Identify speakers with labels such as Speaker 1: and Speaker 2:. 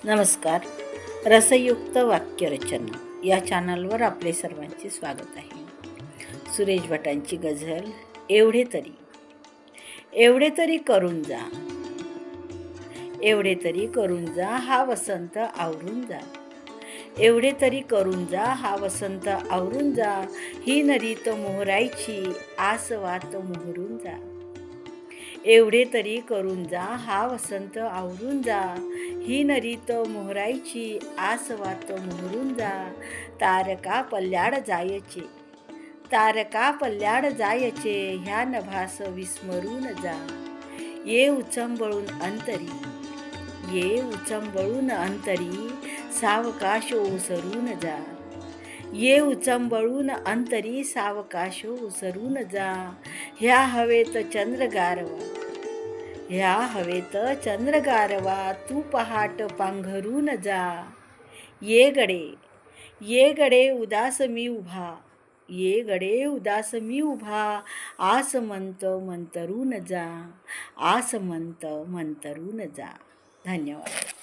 Speaker 1: नमस्कार. रसयुक्त वाक्यरचना या चॅनलवर आपले सर्वांचे स्वागत आहे. सुरेश भटांची गझल एवढे तरी करून जा, एवढे तरी करून जा हा वसंत आवरून जा, एवढे तरी करून जा हा वसंत आवरून जा, ही नरीत मोहरायची आसवात मोहरून जा, एवढे तरी करून जा हा वसंत आवरून जा, ही नरीत मोहरायची आसवात मोहरून जा, तारका पल्ल्याड जायचे, तारका पल्ल्याड जायचे ह्या नभास विस्मरून जा, ये उचंबळून अंतरी, ये उचंबळून अंतरी सावकाश ओसरून जा, ये उचंबळून अंतरी सावकाश ओसरून जा, ह्या हवेत चंद्र गारवा, ह्या हवेत चंद्र गारवा तू पहाट पांघरून जा, ये गडे उदास मी उभा, ये गडे उदास मी उभा आसमंत मंतरून जा, आसमंत मंतरून जा. धन्यवाद.